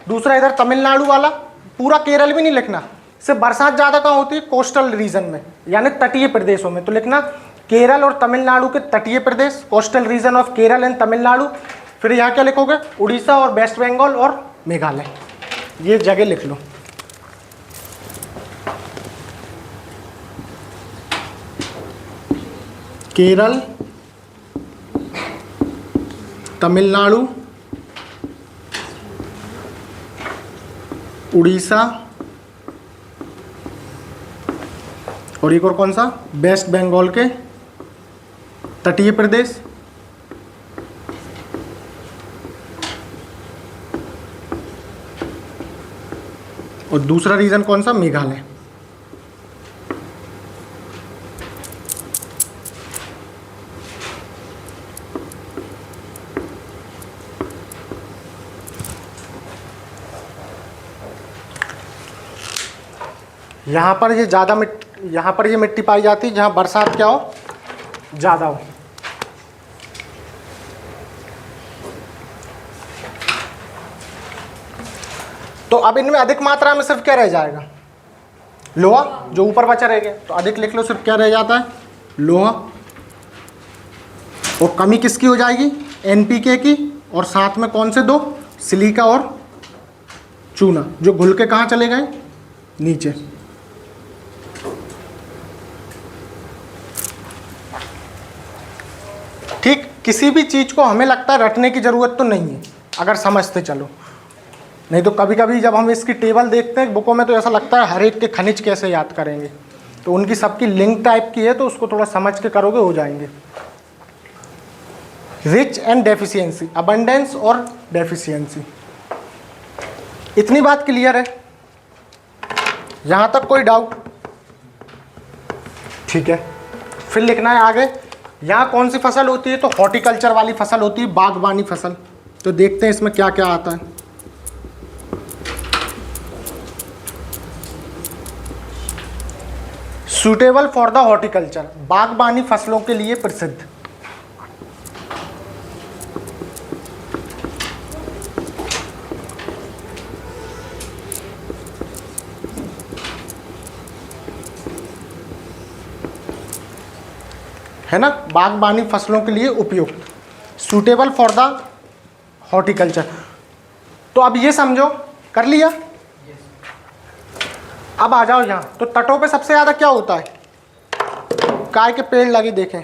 दूसरा इधर तमिलनाडु वाला, पूरा केरल भी नहीं लिखना, सिर्फ बरसात ज्यादा कहाँ होती है? कोस्टल रीजन में, यानी तटीय प्रदेशों में। तो लिखना केरल और तमिलनाडु के तटीय प्रदेश, coastal region of Kerala and Tamil Nadu. फिर यहाँ क्या लिखोगे? उड़ीसा और वेस्ट बंगाल और मेघालय। ये जगह लिख लो। केरल, तमिलनाडु, उड़ीसा, और एक और कौन सा? वेस्ट बंगाल के तटीय प्रदेश, और दूसरा रीजन कौन सा? मेघालय। यहाँ पर ये ज़्यादा यहाँ पर ये मिट्टी पाई जाती है जहाँ बरसात क्या हो? ज़्यादा हो। तो अब इनमें अधिक मात्रा में सिर्फ क्या रह जाएगा? लोहा, जो ऊपर बचा रह गया। तो अधिक लिख लो, सिर्फ क्या रह जाता है? लोहा। और कमी किसकी हो जाएगी? एनपीके की। और साथ में कौन से 2? सिलिका और चूना, जो घुल के कहाँ चले गए? नीचे। ठीक, किसी भी चीज़ को हमें लगता है रटने की ज़रूरत तो नहीं है अगर समझते चलो, नहीं तो कभी कभी जब हम इसकी टेबल देखते हैं बुकों में तो ऐसा लगता है हर एक के खनिज कैसे याद करेंगे, तो उनकी सबकी लिंक टाइप की है तो उसको थोड़ा समझ के करोगे हो जाएंगे। रिच एंड डेफिशिएंसी, अबंडेंस और डेफिशिएंसी, इतनी बात क्लियर है? यहाँ तक कोई डाउट? ठीक है, फिर लिखना है आगे। यहाँ कौन सी फसल होती है? तो हॉर्टिकल्चर वाली फसल होती है, बागबानी फसल। तो देखते हैं इसमें क्या क्या आता है। सूटेबल फॉर द हॉर्टिकल्चर, बागबानी फसलों के लिए प्रसिद्ध। है ना, बागबानी फसलों के लिए उपयुक्त, सूटेबल फॉर द हॉर्टिकल्चर। तो अब ये समझो, कर लिया? अब आ जाओ यहाँ, तो तटों पे सबसे ज़्यादा क्या होता है? काय के पेड़ लगे देखें,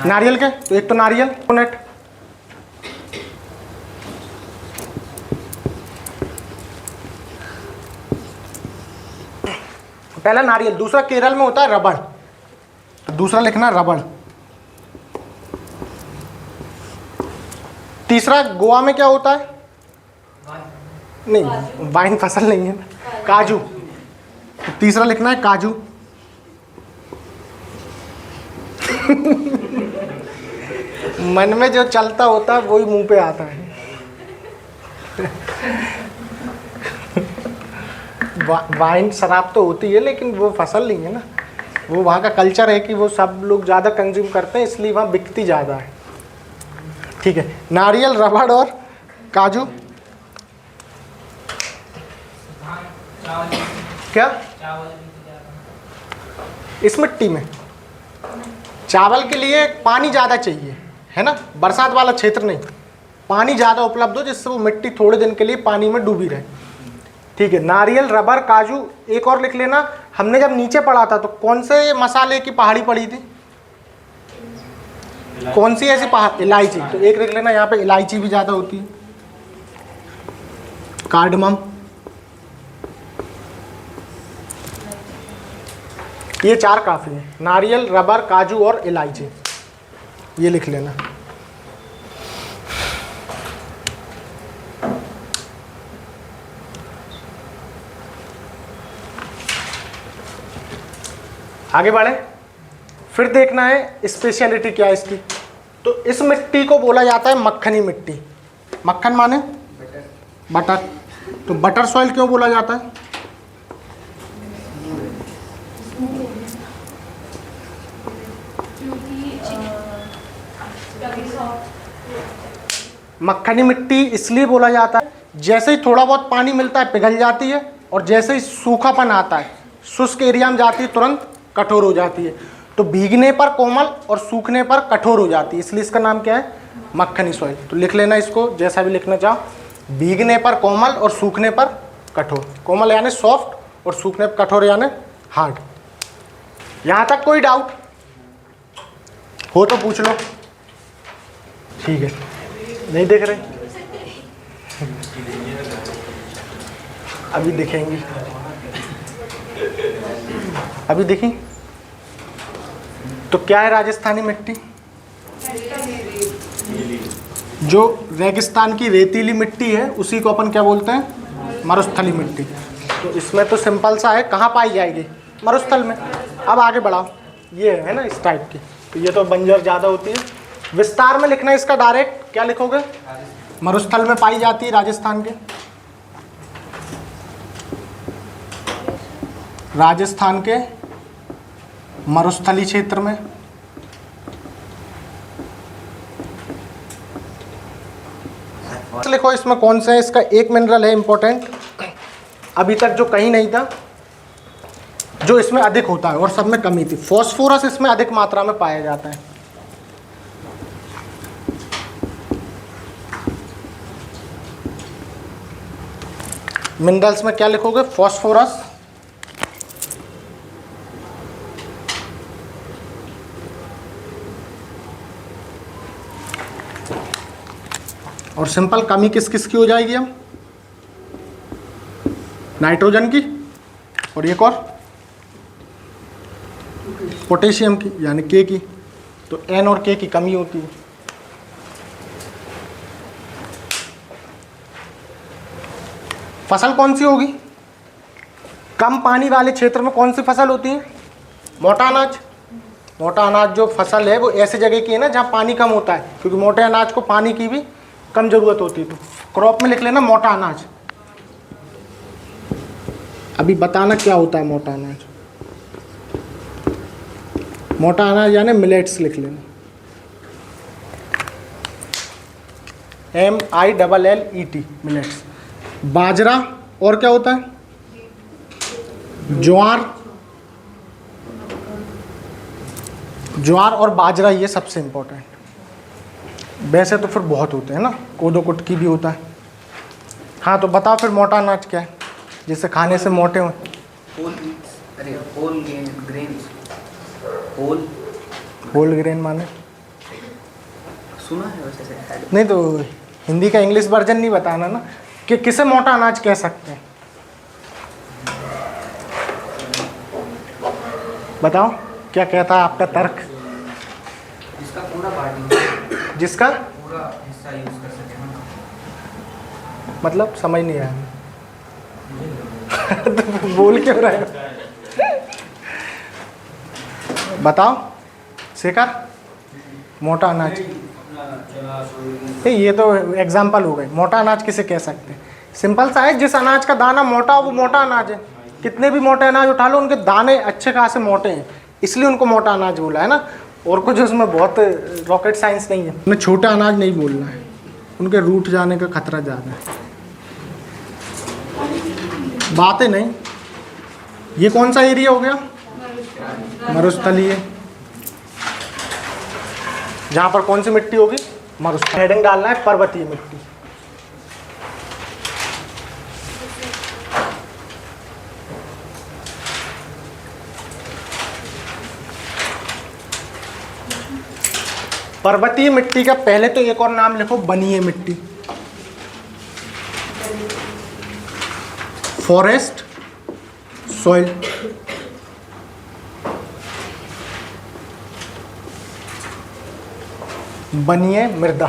नारियल के। तो एक तो नारियल, कोकोनट, पहला नारियल, दूसरा केरल में होता है रबड़, तो दूसरा लिखना रबड़। तीसरा गोवा में क्या होता है? नहीं, वाइन फसल नहीं है ना, काजू। तो तीसरा लिखना है काजू। मन में जो चलता होता है वही मुंह पे आता है। वाइन शराब तो होती है लेकिन वो फसल नहीं है ना, वो वहाँ का कल्चर है कि वो सब लोग ज़्यादा कंज्यूम करते हैं इसलिए वहाँ बिकती ज़्यादा है। ठीक है, नारियल, रबड़ और काजू। क्या इस मिट्टी में? चावल के लिए पानी ज़्यादा चाहिए, है ना, बरसात वाला क्षेत्र नहीं, पानी ज़्यादा उपलब्ध हो जिससे वो मिट्टी थोड़े दिन के लिए पानी में डूबी रहे। ठीक है, नारियल, रबर, काजू। एक और लिख लेना, हमने जब नीचे पढ़ा था तो कौन से मसाले की पहाड़ी पड़ी थी? कौन सी ऐसी पहाड़? इलायची। तो एक लिख लेना यहाँ पे, इलायची भी ज़्यादा होती है, कार्डमम। ये चार काफ़ी है, नारियल, रबर, काजू और इलायची, ये लिख लेना। आगे बढ़े, फिर देखना है स्पेशलिटी क्या है इसकी। तो इस मिट्टी को बोला जाता है मक्खनी मिट्टी। मक्खन माने बटर। तो बटर सॉइल क्यों बोला जाता है? मक्खनी मिट्टी इसलिए बोला जाता है जैसे ही थोड़ा बहुत पानी मिलता है पिघल जाती है, और जैसे ही सूखापन आता है शुष्क एरिया में जाती है तुरंत कठोर हो जाती है। तो भीगने पर कोमल और सूखने पर कठोर हो जाती है, इसलिए इसका नाम क्या है? मक्खनी सॉइल। तो लिख लेना इसको जैसा भी लिखना चाहो, भीगने पर कोमल और सूखने पर कठोर। कोमल यानी सॉफ्ट और सूखने पर कठोर यानी हार्ड। यहाँ तक कोई डाउट हो तो पूछ लो। ठीक है, नहीं देख रहे? अभी दिखेंगी, अभी देखी। तो क्या है राजस्थानी मिट्टी? जो रेगिस्तान की रेतीली मिट्टी है उसी को अपन क्या बोलते हैं? मरुस्थली मिट्टी। तो इसमें तो सिंपल सा है, कहाँ पाई जाएगी? मरुस्थल में। अब आगे बढ़ाओ, ये है ना इस टाइप की, तो ये तो बंजर ज़्यादा होती है। विस्तार में लिखना है इसका, डायरेक्ट क्या लिखोगे? मरुस्थल में पाई जाती है राजस्थान के, राजस्थान के मरुस्थली क्षेत्र में। लिखो इसमें कौन सा है, इसका एक मिनरल है इंपॉर्टेंट, अभी तक जो कहीं नहीं था, जो इसमें अधिक होता है और सब में कमी थी। फॉस्फोरस इसमें अधिक मात्रा में पाया जाता है। मिनरल्स में क्या लिखोगे? फॉस्फोरस, और सिंपल कमी किस किस की हो जाएगी अब? नाइट्रोजन की, और एक और पोटेशियम की, यानी के की। तो एन और के की कमी होती है। फसल कौन सी होगी? कम पानी वाले क्षेत्र में कौन सी फसल होती है? मोटा अनाज। मोटा अनाज जो फसल है वो ऐसी जगह की है ना जहाँ पानी कम होता है, क्योंकि मोटे अनाज को पानी की भी कम जरूरत होती है। तो क्रॉप में लिख लेना मोटा अनाज। अभी बताना क्या होता है मोटा अनाज। मोटा अनाज यानी मिलेट्स लिख लेना, MILLET, मिलेट्स। बाजरा, और क्या होता है? ज्वार। ज्वार और बाजरा ये सबसे इंपॉर्टेंट। वैसे तो फिर बहुत होते हैं ना, कोदो कुटकी भी होता है। हाँ तो बताओ फिर मोटा अनाज क्या है जिससे खाने से मोटे हो? होल ग्रेन माने सुना है वैसे शायद। नहीं, तो हिंदी का इंग्लिश वर्जन नहीं बताना ना कि किसे मोटा अनाज कह सकते हैं। बताओ क्या कहता है आपका तर्क? जिसका पूरा पार्टी, जिसका पूरा हिस्सा यूज कर सके ना। मतलब समझ नहीं आया। तो बोल क्यों रहे हो? बताओ शेखर, मोटा अनाज। ये तो एग्जाम्पल हो गए। मोटा अनाज किसे कह सकते हैं? सिंपल सा है, जिस अनाज का दाना मोटा हो वो मोटा अनाज है। कितने भी मोटे अनाज उठा लो, उनके दाने अच्छे खासे मोटे हैं, इसलिए उनको मोटा अनाज बोला है ना। और कुछ उसमें बहुत रॉकेट साइंस नहीं है। उन्हें छोटा अनाज नहीं बोलना है, उनके रूठ जाने का खतरा ज़्यादा है। बातें नहीं। ये कौन सा एरिया हो गया? मरुस्थलीय। जहाँ पर कौन सी मिट्टी होगी? मरुस्थलीय। हेडिंग डालना है पर्वतीय मिट्टी। पर्वतीय मिट्टी का पहले तो एक और नाम लिखो, बनीय मिट्टी। Forest soil. बनीय मृदा।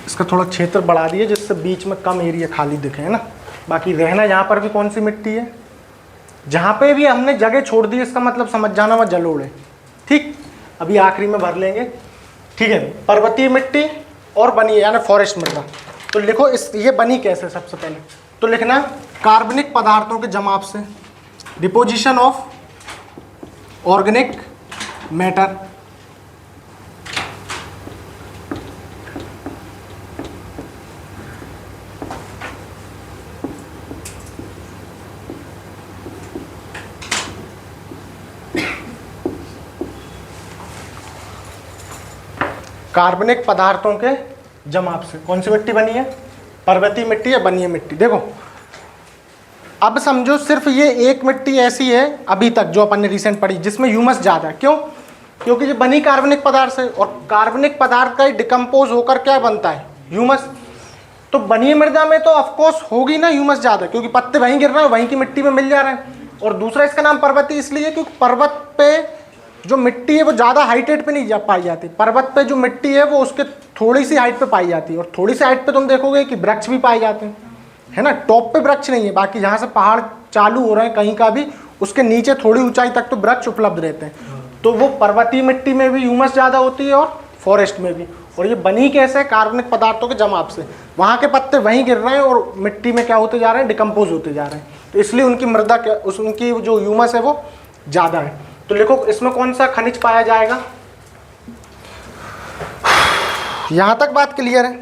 इसका थोड़ा क्षेत्र बढ़ा दिए जिससे बीच में कम एरिया खाली दिखे, है ना। बाकी रहना यहाँ पर भी कौन सी मिट्टी है? जहाँ पे भी हमने जगह छोड़ दी इसका मतलब समझ जाना वह जलोढ़ है। ठीक, अभी आखिरी में भर लेंगे। ठीक है, पर्वतीय मिट्टी और बनी यानी फॉरेस्ट मृदा। तो लिखो इस ये बनी कैसे? सबसे पहले तो लिखना कार्बनिक पदार्थों के जमाव से, डिपोजिशन ऑफ ऑर्गेनिक मैटर। कार्बनिक पदार्थों के जमाव से कौन सी मिट्टी बनी है? पर्वतीय मिट्टी या बनीय मिट्टी। देखो अब समझो सिर्फ ये एक मिट्टी ऐसी है अभी तक जो अपन ने रिसेंट पढ़ी जिसमें ह्यूमस ज़्यादा है। क्यों? क्योंकि ये बनी कार्बनिक पदार्थ से, और कार्बनिक पदार्थ का डिकम्पोज होकर क्या बनता है? ह्यूमस। तो बनीय मृदा में तो ऑफकोर्स होगी ना ह्यूमस ज़्यादा, क्योंकि पत्ते वहीं गिर रहे हैं, वहीं की मिट्टी में मिल जा रहे हैं। और दूसरा इसका नाम पर्वतीय इसलिए क्योंकि पर्वत पे जो मिट्टी है वो ज़्यादा हाइटेड पे नहीं पाई जाती। पर्वत पे जो मिट्टी है वो उसके थोड़ी सी हाइट पे पाई जाती है, और थोड़ी सी हाइट पे तुम देखोगे कि वृक्ष भी पाए जाते हैं, है ना। टॉप पे वृक्ष नहीं है, बाकी जहाँ से पहाड़ चालू हो रहे हैं कहीं का भी उसके नीचे थोड़ी ऊंचाई तक तो वृक्ष उपलब्ध रहते हैं। तो वो पर्वतीय मिट्टी में भी ह्यूमस ज़्यादा होती है और फॉरेस्ट में भी। और ये बनी कैसे? कार्बनिक पदार्थों के जमाव से। वहाँ के पत्ते वहीं गिर रहे हैं और मिट्टी में क्या होते जा रहे हैं? डिकम्पोज होते जा रहे हैं। तो इसलिए उनकी मृदा उनकी जो ह्यूमस है वो ज़्यादा है। तो लिखो इसमें कौन सा खनिज पाया जाएगा? यहाँ तक बात क्लियर है?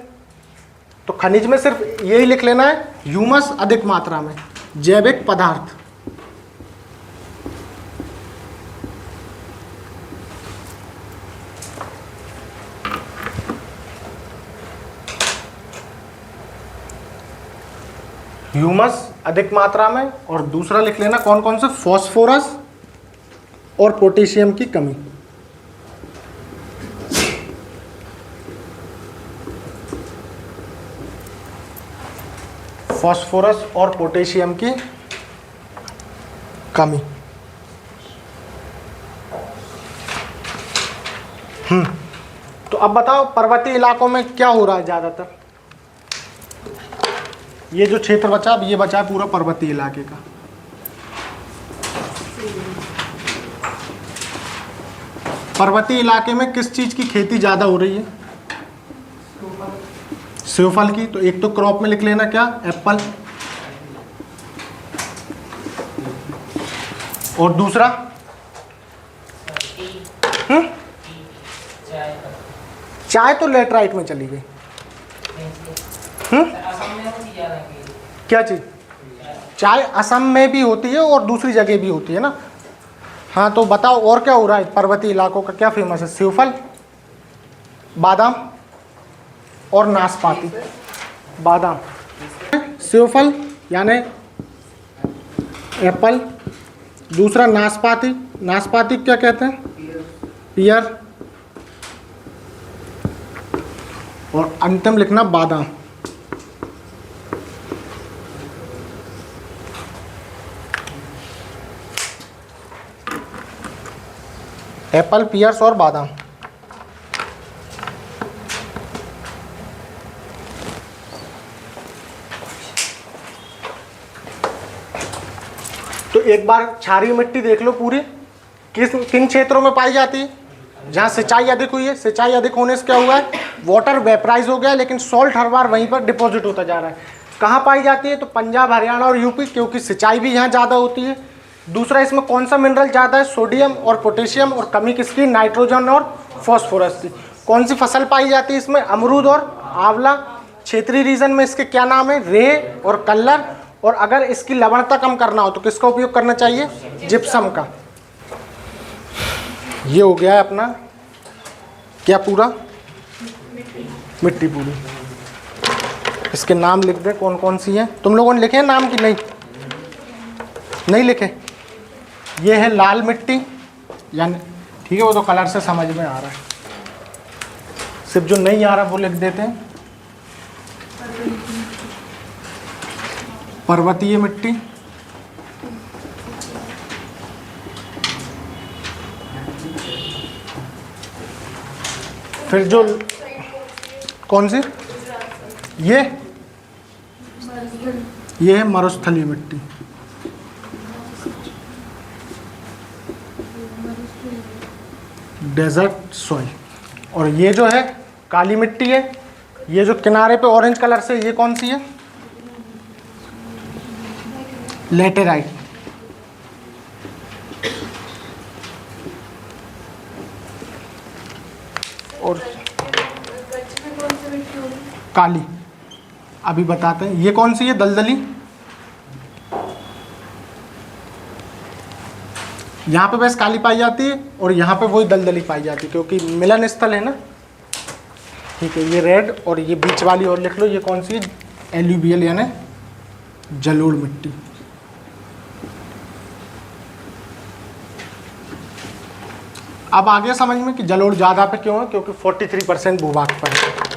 तो खनिज में सिर्फ यही लिख लेना है, ह्यूमस अधिक मात्रा में, जैविक पदार्थ। ह्यूमस अधिक मात्रा में, और दूसरा लिख लेना कौन कौन से, फॉस्फोरस और पोटेशियम की कमी। फॉस्फोरस और पोटेशियम की कमी। तो अब बताओ पर्वतीय इलाकों में क्या हो रहा है ज़्यादातर। ये जो क्षेत्र बचा, अब ये बचा है पूरा पर्वतीय इलाके का। पर्वतीय इलाके में किस चीज़ की खेती ज़्यादा हो रही है? सेवफल की। तो एक तो क्रॉप में लिख लेना क्या, एप्पल, और दूसरा चाय तो लेटराइट में चली गई। क्या चीज? चाय असम में भी होती है और दूसरी जगह भी होती है ना। हाँ तो बताओ और क्या हो रहा है पर्वतीय इलाकों का, क्या फेमस है? सेवफल, बादाम और नाशपाती। बादाम, सेवफल यानी एप्पल, दूसरा नाशपाती, नाशपाती क्या कहते हैं? पियर, और अंतिम लिखना बादाम। एप्पल, पियर्स और बादाम। तो एक बार क्षारीय मिट्टी देख लो पूरी, किन क्षेत्रों में पाई जाती है? जहाँ सिंचाई अधिक हुई है। सिंचाई अधिक होने से क्या हुआ है? वाटर वेपराइज हो गया, लेकिन सॉल्ट हर बार वहीं पर डिपॉजिट होता जा रहा है। कहाँ पाई जाती है? तो पंजाब, हरियाणा और यूपी, क्योंकि सिंचाई भी यहाँ ज़्यादा होती है। दूसरा, इसमें कौन सा मिनरल ज़्यादा है? सोडियम और पोटेशियम, और कमी किसकी? नाइट्रोजन और फॉस्फोरस की। कौन सी फसल पाई जाती है इसमें? अमरूद और आंवला। क्षेत्रीय रीजन में इसके क्या नाम है? रे और कल्लर। और अगर इसकी लवणता कम करना हो तो किसका उपयोग करना चाहिए? जिप्सम का। ये हो गया है अपना क्या पूरा? मिट्टी पूरी। इसके नाम लिख दे कौन कौन सी है। तुम लोगों ने लिखे हैं नाम की? नहीं लिखे। ये है लाल मिट्टी, यानी ठीक है वो तो कलर से समझ में आ रहा है, सिर्फ जो नहीं आ रहा वो लिख देते हैं। पर्वतीय मिट्टी, फिर जो कौन सी, ये है मरुस्थलीय मिट्टी। Desert soil. और ये जो है काली मिट्टी है। ये जो किनारे पे ऑरेंज कलर से, ये कौन सी है? लेटेराइट। और काली अभी बताते हैं। ये कौन सी है? दलदली। यहाँ पे बस काली पाई जाती है और यहाँ पे वही दलदली पाई जाती है, क्योंकि मिलन स्थल है ना। ठीक है, ये रेड, और ये बीच वाली और लिख लो, ये कौन सी है? एल्यूवियल यानी जलोढ़ मिट्टी। अब आ गया समझ में कि जलोढ़ ज़्यादा पे क्यों है? क्योंकि 43% भूभाग पर है।